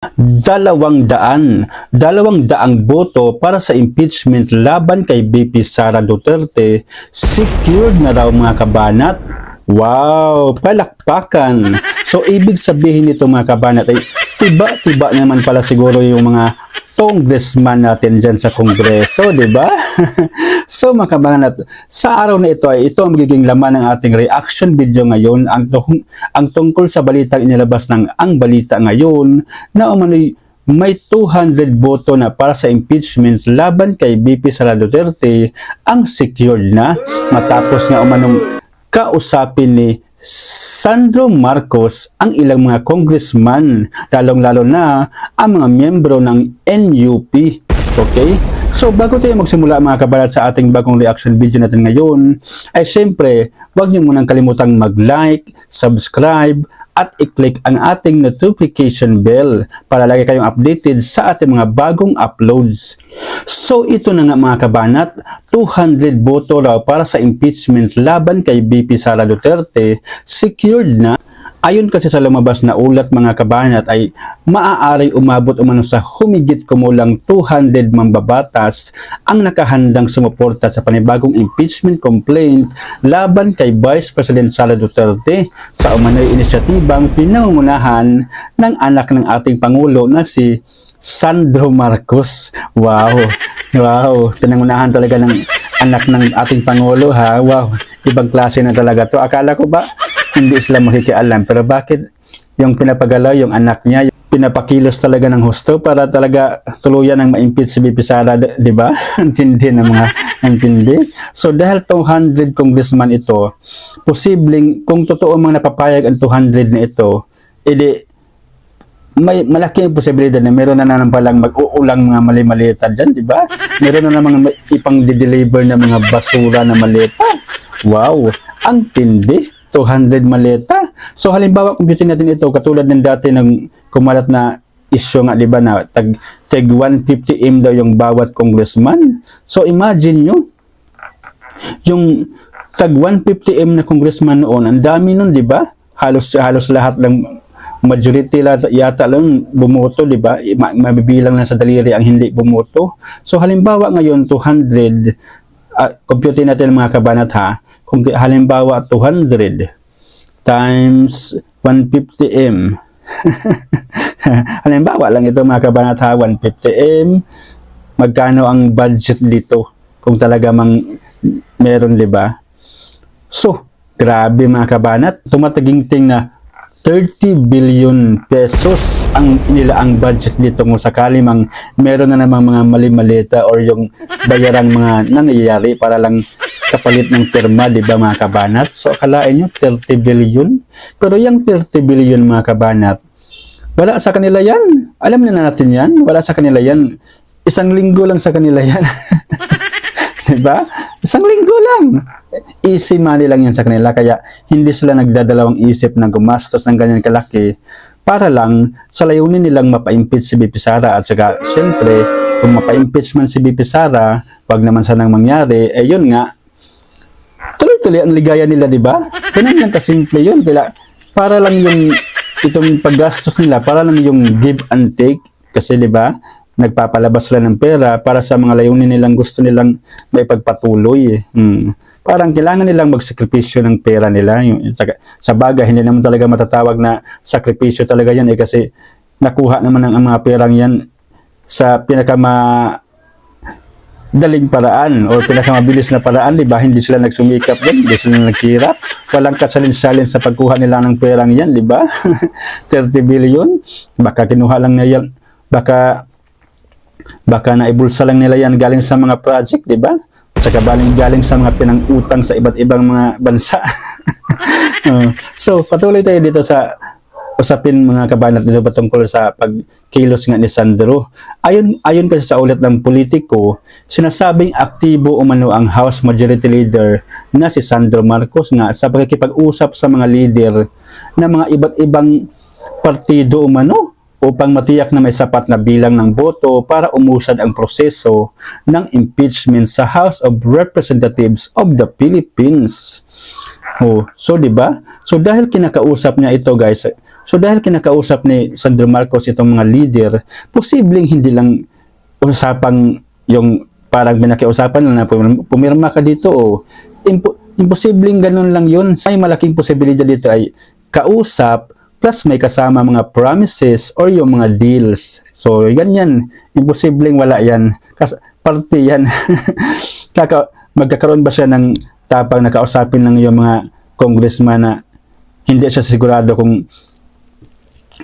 200 boto para sa impeachment laban kay VP Sara Duterte, secured na raw mga kabanat. Wow, palakpakan. So ibig sabihin nito mga kabanat ay tiba-tiba naman pala siguro yung mga congressman natin dyan sa Kongreso, di ba? So mga kabanat, sa araw na ito ay ito ang magiging laman ng ating reaction video ngayon, ang tungkol sa balitang inilabas ng Ang Balita Ngayon na umano'y may 200 boto na para sa impeachment laban kay VP Sara Duterte ang secured na matapos nga umanong kausapin ni Sandro Marcos ang ilang mga congressman, lalong-lalo na ang mga miyembro ng NUP. Okay? So bago tayo magsimula mga kabalat sa ating bagong reaction video natin ngayon, ay syempre, huwag niyo munang kalimutang mag-like, subscribe, at i-click ang ating notification bell para lagi kayong updated sa ating mga bagong uploads. So ito na nga mga kabanat, 200 boto raw para sa impeachment laban kay VP Sara Duterte, secured na. Ayon kasi sa lumabas na ulat mga kabanat ay maaaring umabot umano sa humigit kumulang 200 mambabatas ang nakahandang sumuporta sa panibagong impeachment complaint laban kay Vice President Sara Duterte sa umano'y inisyatibang pinangungunahan ng anak ng ating Pangulo na si Sandro Marcos. Wow, wow, pinangunahan talaga ng anak ng ating Pangulo ha. Wow, ibang klase na talaga to. Akala ko ba hindi sila makikialam, pero bakit yung pinapagalaw yung anak niya, yung pinapakilos talaga ng husto para talaga tuluyan ng ma-impeach si VP Sara, di ba? Antindi ng mga antindi. So dahil 200 congressman ito, posibleng kung totoo mang napapayag ang 200 na ito, edi may malaking posibilidad na meron na naman palang mag-uulang mga mali-malita dyan, di ba? Meron na namang ipang deliver na mga basura na maleta. Wow, ang tindi. 200 maleta. So halimbawa, computing natin ito, katulad ng dati ng kumalat na issue nga, di ba, na tag 150M daw yung bawat congressman. So imagine nyo, yung tag 150M na congressman noon, ang dami nun, di ba? Halos lahat ng majority yata lang bumoto, di ba? Mabibilang lang sa daliri ang hindi bumoto. So halimbawa ngayon, 200, computing natin mga kabanat ha, kung halimbawa 200 times 150M halimbawa lang ito mga kabanat ha, 150M, magkano ang budget dito kung talaga mang meron, di ba? So grabe mga kabanat, tumataginting na 30 billion pesos ang budget dito kung sakali mang meron na namang mga mali-malita or yung bayarang mga nangyayari para lang kapalit ng pirma, di ba mga kabanat? So akalain nyo 30 billion, pero yung 30 billion mga kabanat, wala sa kanila yan. Alam na natin yan, wala sa kanila yan. Isang linggo lang sa kanila yan. Di ba? Isang linggo lang. Easy money lang yan sa kanila, kaya hindi sila nagdadalawang isip na gumastos ng ganyan kalaki para lang sa layunin nilang mapa-impeach si VP Sara. At saka siyempre kung mapa-impeach man si VP Sara, wag naman sanang mangyari, eh yun nga, tuloy-tuloy ang ligaya nila, di ba? Ganun lang kasimple yun. Kaya para lang yung itong paggastos nila, para lang yung give and take, kasi di ba nagpapalabas sila ng pera para sa mga layunin nilang gusto nilang may pagpatuloy. Parang kailangan nilang magsakripisyo ng pera nila. Sa bagay, hindi naman talaga matatawag na sakripisyo talaga yan kasi nakuha naman ng mga perang yan sa daling paraan o pinakamabilis na paraan, di ba? Hindi sila nagsumikap din, hindi sila nagkirap. Walang katsalin-salin sa pagkuha nila ng perang yan, di ba? 30 billion, baka kinuha lang na yan, baka naibulsa lang nila yan galing sa mga project, di ba? At saka galing sa mga pinang-utang sa iba't ibang mga bansa. So, patuloy tayo dito sa usapin mga kabanat dito patungkol sa pagkilos nga ni Sandro. Ayon kasi sa ulat ng Politico, sinasabing aktibo umano ang House Majority Leader na si Sandro Marcos nga sa pagkikipag-usap sa mga leader ng mga iba't ibang partido umano upang matiyak na may sapat na bilang ng boto para umusad ang proseso ng impeachment sa House of Representatives of the Philippines. So 'di ba? So dahil kinakausap niya ito, guys, So dahil kinakausap ni Sandro Marcos itong mga leader, posibleng hindi lang usapang yung parang binakiusapan lang na pumirma ka dito o imposibleng ganun lang yun. May malaking posibilidad dito ay kausap plus may kasama mga promises or yung mga deals. So ganyan, imposibleng wala yan. Kasi parte yan. Magkakaroon ba siya ng tapang nakausapin lang yung mga congressman na hindi siya sigurado kung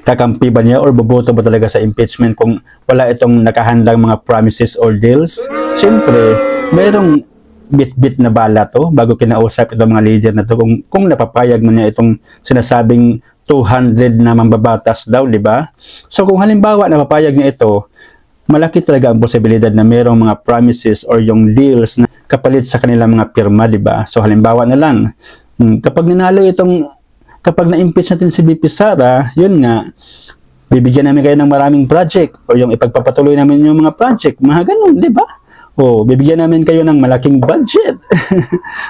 kakampi ba niya or boboto ba talaga sa impeachment kung wala itong nakahandang mga promises or deals? Siyempre, mayroong bit-bit na bala to bago kinausap itong mga leader na to kung napapayag man niya itong sinasabing 200 na mambabatas daw, di ba? So kung halimbawa napapayag niya ito, malaki talaga ang posibilidad na mayroong mga promises or yung deals na kapalit sa kanilang mga pirma, di ba? So halimbawa na lang, kapag na-impeach natin si BP Sara, yun nga, bibigyan namin kayo ng maraming project o yung ipagpapatuloy namin yung mga project, mga ganun, di ba? O, bibigyan namin kayo ng malaking budget.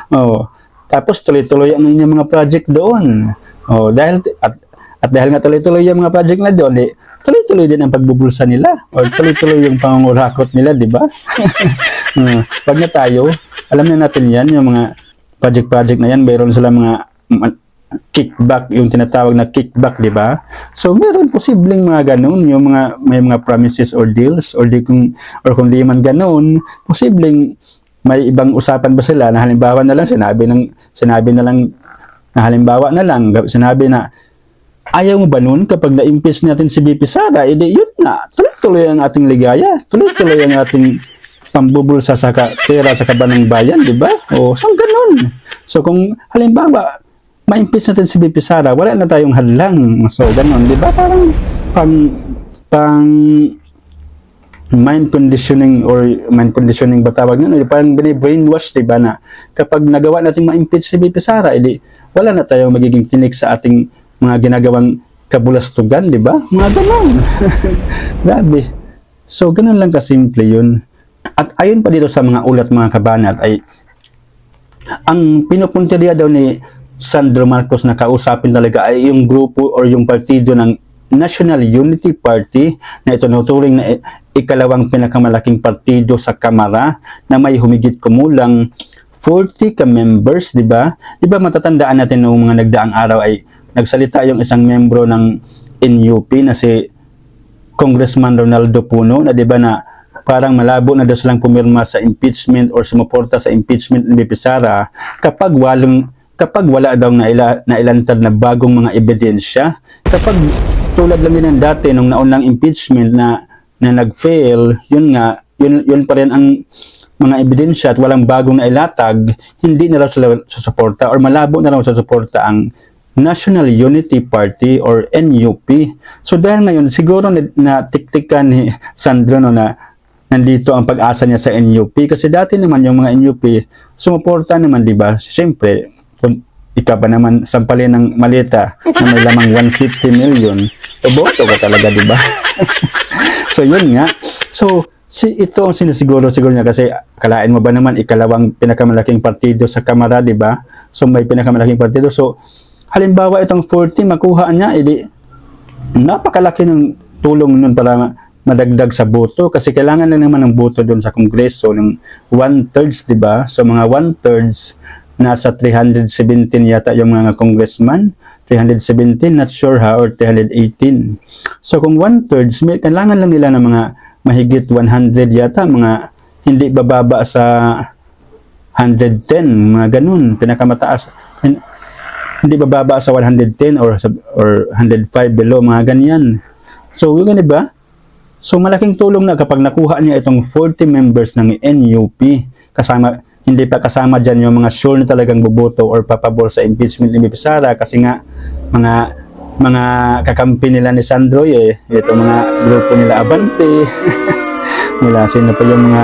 O, tapos tuloy-tuloy ang inyong mga project doon. O, dahil dahil nga tuloy-tuloy yung mga project na doon, tuloy-tuloy din ang pagbubulsa nila o tuloy-tuloy yung pangungurakot nila, di ba? Pag na tayo, alam na natin yan, yung mga project na yan, mayroon sila mga kickback, yung tinatawag na kickback, di ba? So, meron posibleng mga ganun, yung may mga promises or deals, or kung di man ganun, posibleng may ibang usapan ba sila na halimbawa na lang, sinabi na lang, sinabi na, ayaw mo ba nun kapag na-impeach natin si BP Sara, edi yun na, tuloy-tuloy ang ating ligaya, tuloy-tuloy ang ating pambubulsa sa pera sa kabanang bayan, di ba? O, so ganun. So, kung halimbawa, ma-impeach natin si BP Sara, wala na tayong hadlang. So, ganun, di ba? Parang pang mind conditioning ba tawag nun? Parang brainwash, di ba, na kapag nagawa natin ma-impeach si BP Sara, edi wala na tayong magiging tinik sa ating mga ginagawang kabulastugan, di ba? Mga ganun. Grabe. So, ganun lang kasimple yun. At ayon pa dito sa mga ulat, mga kabanat, ay ang pinupuntirya daw ni Sandro Marcos na kausapin talaga ay yung grupo or yung partido ng National Unity Party na ito nuturing na ikalawang pinakamalaking partido sa Kamara na may humigit kumulang 40 ka-members, di ba? Di ba matatandaan natin noong mga nagdaang araw ay nagsalita yung isang membro ng NUP na si Congressman Ronaldo Puno na di ba na parang malabo na daw silang pumirma sa impeachment or sumuporta sa impeachment ni BP Sara kapag wala daw nailantad na bagong mga ebidensya, kapag tulad lang din ng dati nung naunang impeachment na nag-fail, yun pa rin ang mga ebidensya at walang bagong nailatag, hindi na raw sila susuporta or malabo na raw susuporta ang National Unity Party or NUP. So dahil ngayon, siguro na tiktikan ni Sandro na nandito ang pag-asa niya sa NUP kasi dati naman yung mga NUP sumuporta naman, di ba? Siyempre, kung ikaw ba naman sampalin ng maleta na may lamang 150 million, boto ka talaga, di ba? So, yun nga. So, ito ang sinisiguro niya kasi kalain mo ba naman ikalawang pinakamalaking partido sa Kamara, di ba? So, may pinakamalaking partido. So, halimbawa itong 40 makuha niya, edi napakalaki ng tulong nun para madagdag sa boto kasi kailangan lang naman ng boto doon sa Kongreso ng 1/3, di ba? So, mga 1/3 nasa 317 yata yung mga congressman, 317, not sure ha, or 318. So kung 1/3, kailangan lang nila ng mga mahigit 100 yata, mga hindi bababa sa 110, mga ganun, pinakamataas. Hindi bababa sa 110 or 105 below, mga ganyan. So, yun, diba? So, malaking tulong na kapag nakuha niya itong 40 members ng NUP, hindi pa kasama dyan yung mga sure na talagang boboto or papabor sa impeachment ni BP Sara kasi nga mga kakampi nila ni Sandro ito mga grupo nila Abante nila sino pa yung mga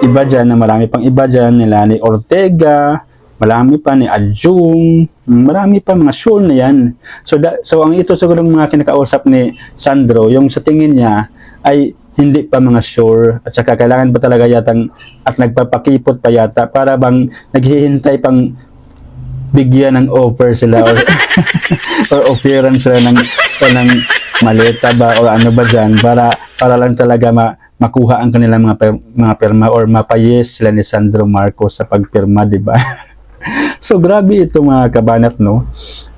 iba dyan na marami pang iba dyan nila ni Ortega, marami pa ni Adjung, marami pa mga sure na yan. So ang ito siguro mga kinakausap ni Sandro, yung sa tingin niya ay hindi pa mga sure at saka kailangan ba talaga yatang at nagpapakipot pa yata para bang naghihintay pang bigyan ng offer sila or offeran sila ng pa ng maleta ba o ano ba dyan para lang talaga makuha ang kanilang mga pirma or mapayes sila ni Sandro Marcos sa pagpirma, di ba? So grabe ito mga kabanat, no?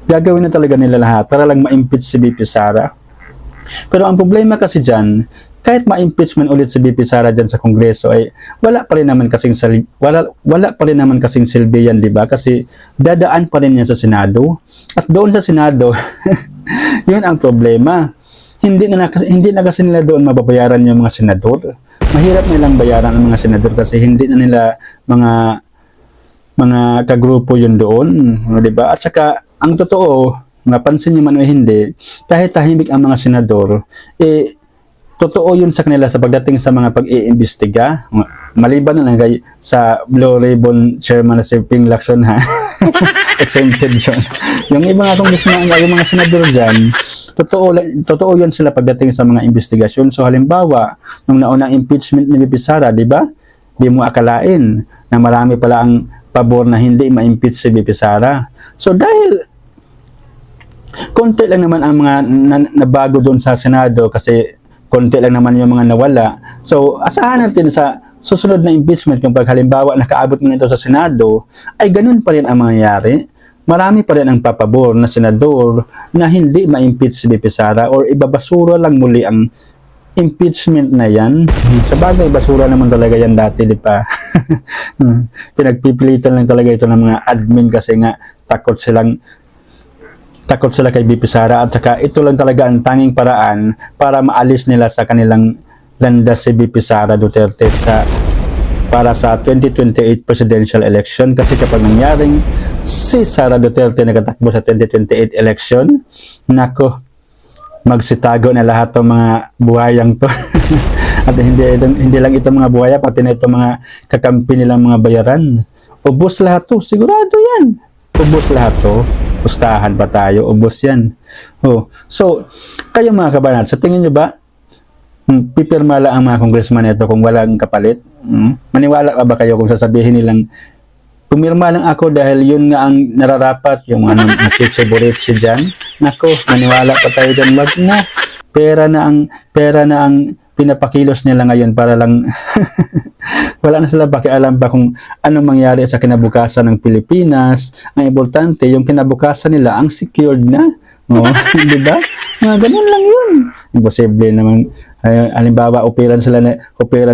Gagawin na talaga nila lahat para lang ma-impeach si VP Sara. Pero ang problema kasi dyan, kahit ma-impeachment ulit si VP Sara dyan sa Kongreso, ay wala pa rin naman kasing silbi yan, di ba? Kasi dadaan pa rin yan sa Senado. At doon sa Senado, yun ang problema. Hindi na kasi nila doon mababayaran yung mga senador. Mahirap nilang bayaran ang mga senador kasi hindi na nila mga kagrupo yun doon, di ba? At saka, ang totoo, mapansin niyo man o hindi, kahit tahimik ang mga senador, totoo yun sa kanila sa pagdating sa mga pag-iimbestiga. Maliban na lang sa Blue Ribbon Chairman na si Ping Lacson, ha? Exempted yun. Yung ibang congressman, yung mga senador dyan, totoo yun sila pagdating sa mga investigasyon. So halimbawa, nung naunang impeachment ni VP Sara, di ba? Di mo akalain na marami pala ang pabor na hindi ma-impeach si VP Sara. So dahil konti lang naman ang mga nabago doon sa Senado kasi konti lang naman yung mga nawala. So asahan natin sa susunod na impeachment kung pag halimbawa nakaabot mo nito sa Senado, ay ganun pa rin ang mangyayari. Marami pa rin ang papabor na senador na hindi ma-impeach si VP Sara or ibabasura lang muli ang impeachment na yan. Sa bagay, basura naman talaga yan dati, di ba? Pinagpipilitan lang talaga ito ng mga admin kasi nga takot sila kay VP Sara at saka ito lang talaga ang tanging paraan para maalis nila sa kanilang landas si VP Sara Duterte para sa 2028 presidential election. Kasi kapag nangyaring si Sara Duterte nakatakbo sa 2028 election, nako, magsitago na lahat ng mga buhayang to. At hindi lang ito mga buhaya, pati na ito mga kakampi nilang mga bayaran. Ubos lahat to, sigurado yan. Ubos lahat to. Pustahan pa tayo, ubos yan. Oh. So, kayo mga kabanat, sa tingin nyo ba, pipirma lang ang mga congressman ito kung walang kapalit? Maniwala ba kayo kung sasabihin nilang pumirma lang ako dahil yun nga ang nararapat, yung ano, nachichiburitsi dyan? Nako, maniwala pa tayo dyan. Wag na. Pera na ang pinapakilos nila ngayon para lang wala na sila pakialam pa kung anong mangyari sa kinabukasan ng Pilipinas. Ang importante, yung kinabukasan nila, ang secured na. No? Di ba? Ganun lang yun. Imposible naman. Halimbawa, operan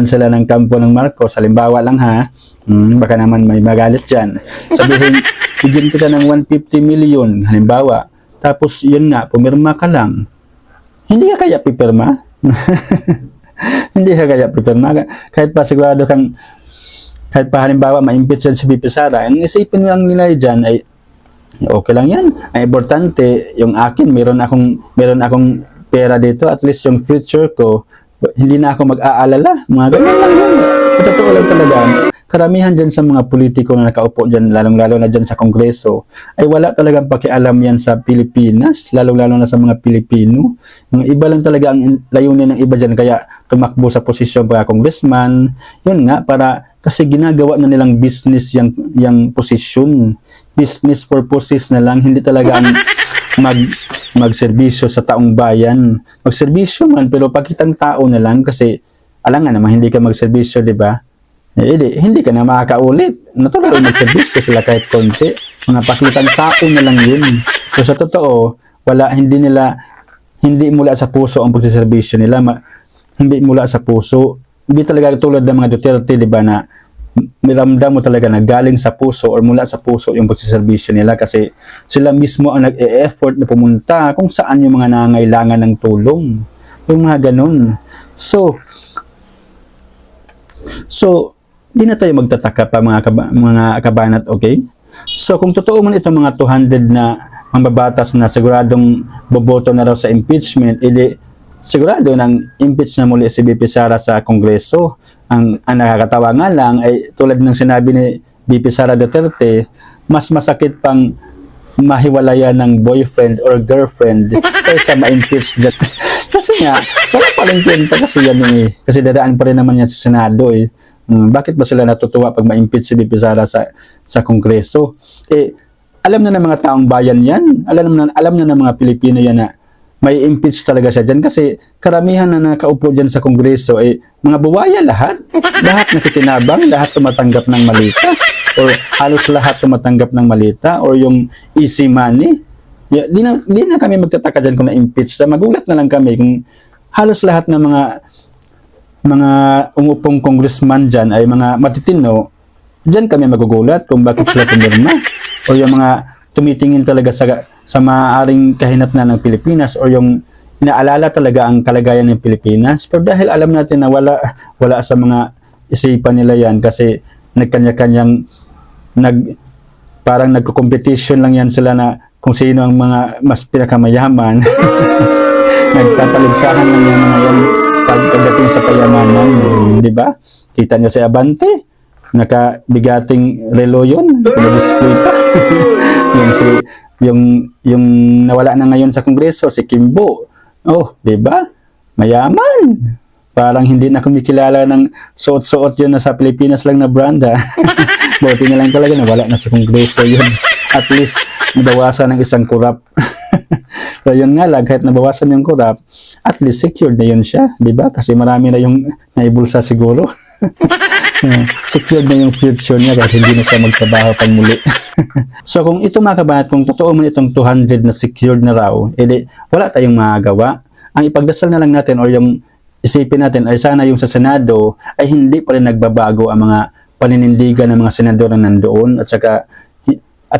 sila ng kampo ng Marcos. Halimbawa lang, ha? Baka naman may magalit dyan. Sabihin, bigyan kita ng 150 million. Halimbawa. Tapos, yun nga, pumirma ka lang. Hindi ka kaya pipirma? Hindi ka kaya pipirma? Kahit pa sigurado kang, kahit pa halimbawa, ma-impeach si VP Sara, ang isipin lang nila dyan ay, okay lang yan. Ang importante, yung akin, meron akong pera dito, at least yung future ko, hindi na ako mag-aalala. Mga ganyan lang yun. Totoo lang talaga. Karamihan dyan sa mga politiko na nakaupo dyan, lalong-lalo na dyan sa Kongreso, ay wala talagang pakialam yan sa Pilipinas, lalong-lalo na sa mga Pilipino. Yung iba lang talaga ang layunin ng iba dyan, kaya tumakbo sa posisyon para congressman. Yun nga, kasi ginagawa na nilang business yung posisyon. Business purposes na lang, hindi talaga ang magserbisyo sa taong bayan. Magserbisyo man, pero pakitang tao na lang kasi alam nga naman, hindi ka magserbisyo, di ba? Hindi ka na makakaulit. Natural magserbisyo sila kahit konti. Mga pakitang tao na lang yun. So sa totoo, hindi mula sa puso ang pagserbisyo nila. Hindi mula sa puso. Hindi talaga tulad ng mga Duterte, di ba, na miramdam mo talaga na galing sa puso or mula sa puso yung pagserbisyo nila kasi sila mismo ang nag-e-effort na pumunta kung saan yung mga nangangailangan ng tulong. Yung mga ganun. So, di na tayo magtataka pa mga kabanat, okay? So, kung totoo man itong mga 200 na mambabatas na siguradong boboto na raw sa impeachment, sigurado nang impeach na muli si VP Sara sa Kongreso. Ang nakakatawa nga lang ay tulad ng sinabi ni VP Sara Duterte, mas masakit pang mahiwalayan ng boyfriend or girlfriend kaysa ma-impeach. Kasi nga, wala pa rin kwenta kasi yan eh. Kasi dadaan pa rin naman yan sa Senado eh. Bakit ba sila natutuwa pag ma-impeach si VP Sara sa Kongreso? Alam na ng mga taong bayan yan. Alam na ng mga Pilipino yan na may impeach talaga siya dyan kasi karamihan na nakaupo dyan sa Kongreso ay mga buwaya lahat. Lahat nakikinabang, lahat tumatanggap ng malita or halos lahat tumatanggap ng malita or yung easy money. Di na kami magtataka dyan kung na-impeach siya. Magulat na lang kami kung halos lahat ng mga umupong congressman dyan ay mga matitino. Dyan kami magugulat kung bakit sila pumirma o yung mga tumitingin talaga sa maaaring kahinatnan ng Pilipinas o yung inaalala talaga ang kalagayan ng Pilipinas. Pero dahil alam natin na wala sa mga isipan nila yan kasi nagkanya-kanyang parang nagko-competition lang yan sila na kung sino ang mga mas pinakamayaman. Nagpapaligsahan lang yung mga yan pagdating sa payamanan, di ba? Kita nyo si Abante, nakabigating relo yun, pinag-display pa. yung nawala na ngayon sa Kongreso, si Kimbo. Oh, di ba? Mayaman. Parang hindi na kumikilala ng suot-suot yun na sa Pilipinas lang na branda. Buti na lang talaga nawala na sa Kongreso yun. At least, nabawasan ng isang kurap. So yun nga lang, kahit nabawasan yung kurap, at least secured na yun siya. Di ba? Kasi marami na yung naibulsa siguro. Secured na yung future niya kahit hindi na siya magtrabaho pang muli. So kung ito mga kabahat, kung totoo man itong 200 na secured na raw, edi wala tayong magagawa. Ang ipagdasal na lang natin or yung isipin natin ay sana yung sa Senado ay hindi pa rin nagbabago ang mga paninindigan ng mga senador na nandoon at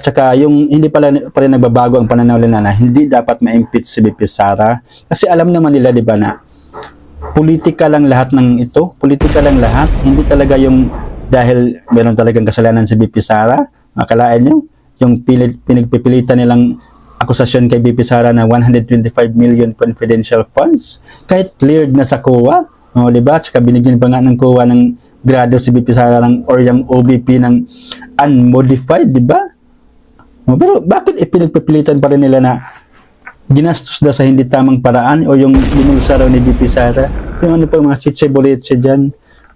saka yung hindi pa rin nagbabago ang pananaw nila na hindi dapat ma-impeach si BP Sara kasi alam naman nila di ba na politika lang lahat ng ito, politika lang lahat, hindi talaga yung dahil meron talagang kasalanan si BP Sara, makalaan nyo, yung pinagpipilitan nilang akusasyon kay BP Sara na 125 million confidential funds, kahit cleared na sa COA, di ba? Tsaka binigyan pa nga ng COA ng grado si BP Sara or yung OBP ng unmodified, di ba? Pero bakit pinagpipilitan pa rin nila na ginastos daw sa hindi tamang paraan o yung binulsa raw ni BP Sara? Yung ano pa mga sitse-boletse dyan?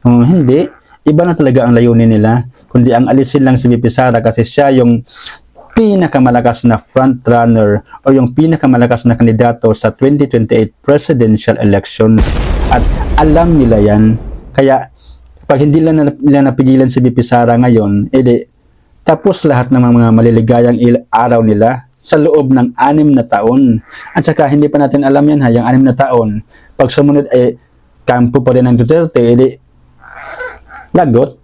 Hindi. Iba na talaga ang layunin nila. Kundi ang alisin lang si BP Sara kasi siya yung pinakamalakas na frontrunner o yung pinakamalakas na kandidato sa 2028 presidential elections. At alam nila yan. Kaya pag hindi nila napigilan si BP Sara ngayon, edi tapos lahat ng mga maliligayang araw nila sa loob ng 6 na taon. At saka hindi pa natin alam yan yung 6 na taon. Pag sumunod kampo pa rin ng Duterte, edi lagot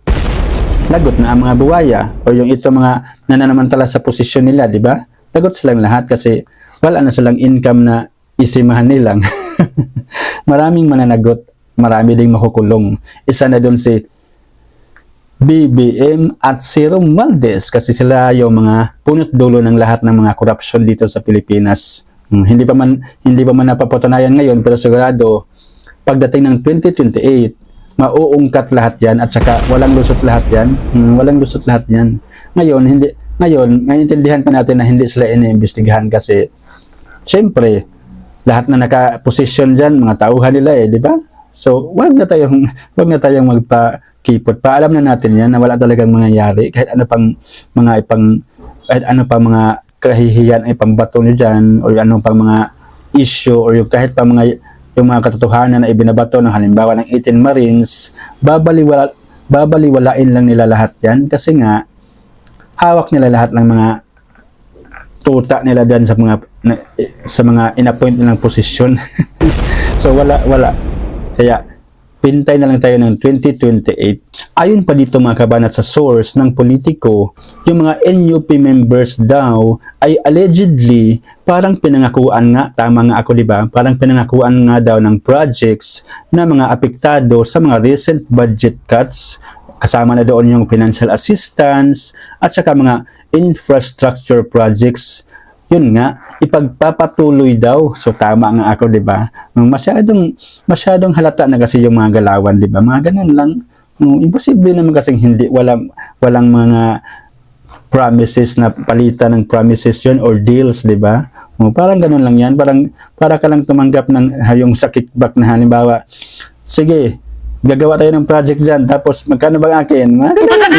na ang mga buwaya o yung ito mga nananamantala sa posisyon nila, di ba? Lagot silang lahat kasi wala na silang income na isimahan nilang. Maraming mananagot, marami ding makukulong. Isa na doon si BBM at si Romualdez kasi sila yung mga punot dulo ng lahat ng mga korupsyon dito sa Pilipinas. Hindi pa man napapatunayan ngayon pero sigurado pagdating ng 2028 mauungkat lahat yan at saka walang lusot lahat yan. Walang lusot lahat yan. Ngayon, maintindihan pa natin na hindi sila iniimbestigahan kasi syempre, lahat na nakaposisyon dyan, mga tauhan nila di ba? So, wag na tayong magpa-kipot. Paalam na natin yan na wala talagang mangyayari kahit ano pang mga kahihiyan ay pangbato nyo dyan o ano pang mga issue or yung kahit pa yung mga katotohanan na ibinabato ng halimbawa ng 18 Marines, babaliwalain lang nila lahat yan kasi nga hawak nila lahat ng mga tuta nila dyan sa mga in-appoint nilang posisyon. So wala. Kaya pintay na lang tayo ng 2028. Ayon pa dito mga kabanat sa source ng Politico, yung mga NUP members daw ay allegedly parang pinangakuan nga, tama nga ako diba? Parang pinangakuan nga daw ng projects na mga apektado sa mga recent budget cuts. Kasama na doon yung financial assistance at saka mga infrastructure projects. Yun nga, ipagpapatuloy daw. So tama nga ako, 'di ba? Masyadong halata na kasi yung mga galawan, 'di ba? Mga ganun lang. Imposible naman kasi walang mga promises na palitan ng promises yun or deals, 'di ba? Parang ganun lang 'yan. Para ka lang tumanggap ng yung sa kickback na halimbawa. Sige, gagawa tayo ng project diyan tapos magkano ba ang akin? Mga ganun lang.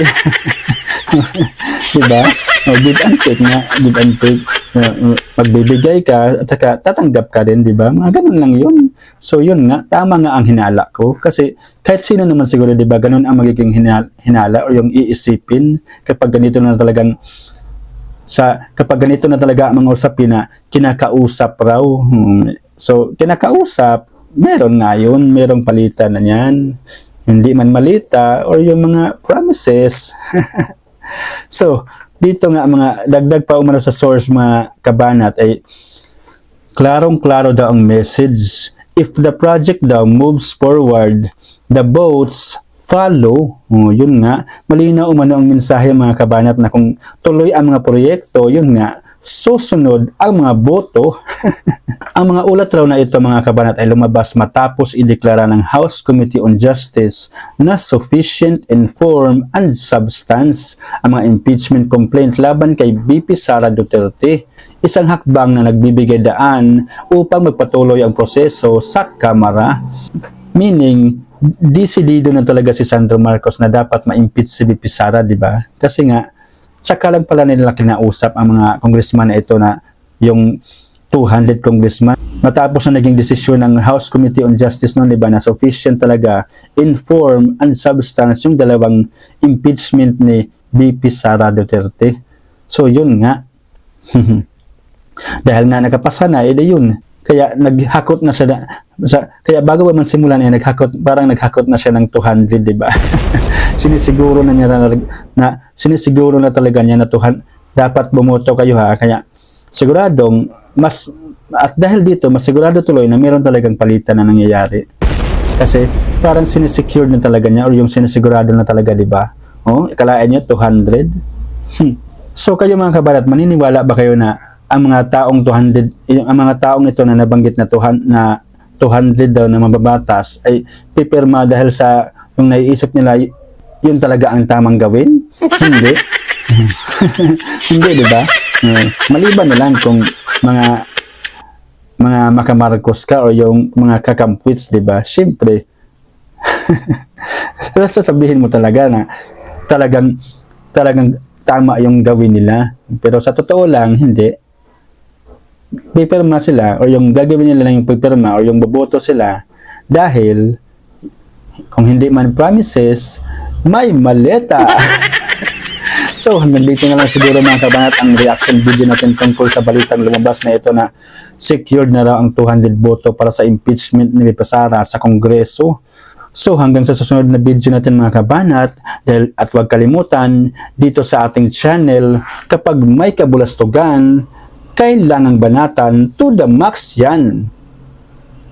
'Di ba? Give and take na, give and take. magbibigay ka at saka tatanggap ka din, di ba? Mga ganun lang yun. So yun nga, tama nga ang hinala ko kasi kahit sino naman siguro, di ba, ganun ang magiging hinala o yung iisipin kapag ganito na talagang kapag ganito na talaga ang mga usapin na kinakausap raw. So kinakausap, meron nga yun, merong palitan na yan. Hindi man malita or yung mga promises. So, dito nga mga dagdag pa umano sa source mga kabanat ay klarong-klaro daw ang message. If the project daw moves forward, the votes follow. Yun nga, malinaw umano ang mensahe mga kabanat na kung tuloy ang mga proyekto, yun nga, susunod ang mga boto. Ang mga ulat raw na ito mga kabanat ay lumabas matapos ideklara ng House Committee on Justice na sufficient in form and substance ang mga impeachment complaint laban kay VP Sara Duterte. Isang hakbang na nagbibigay daan upang magpatuloy ang proseso sa Kamara. Meaning, desidido na talaga si Sandro Marcos na dapat ma-impeach si VP Sara, di ba? Kasi nga, saka lang pala nila kinausap ang mga congressman na ito na yung 200 congressman. Matapos na naging desisyon ng House Committee on Justice noon, diba, na sufficient talaga in form and substance yung dalawang impeachment ni VP Sara Duterte. So yun nga. Dahil nga nakapasa na, edi yun. Kaya naghakot na siya kaya bago pa man simulan parang naghakot na siya ng 200, di ba? Sinisiguro na niya sinisiguro na talaga niya na dapat bumoto kayo ha. Kaya siguradong at dahil dito mas sigurado tuloy na meron talagang palitan na nangyayari. Kasi parang sinisecure na talaga niya or yung sinisigurado na talaga, di ba? Oh, ikalain niyo 200. So kayo mga kabarat, maniniwala ba kayo na ang mga taong 200, ang mga taong ito na nabanggit na 200 daw na mababatas ay pipirma dahil sa yung naiisip nila yun talaga ang tamang gawin? Hindi. Hindi, di ba? Maliban na lang kung mga makamarcos ka o yung mga kakampwits, di ba? Siyempre, sasabihin mo talaga na talagang tama yung gawin nila. Pero sa totoo lang, hindi. Pipirma sila o yung gagawin nila lang yung pipirma o yung boboto sila dahil kung hindi man promises, may maleta. So, hanggang dito na lang siguro mga kabanat ang reaction video natin tungkol sa balitang lumabas na ito na secured na raw ang 200 boto para sa impeachment ni VP Sara sa Kongreso. So, hanggang sa susunod na video natin mga kabanat, at huwag kalimutan, dito sa ating channel, kapag may kabulastugan, kailangang banatan to the max yan.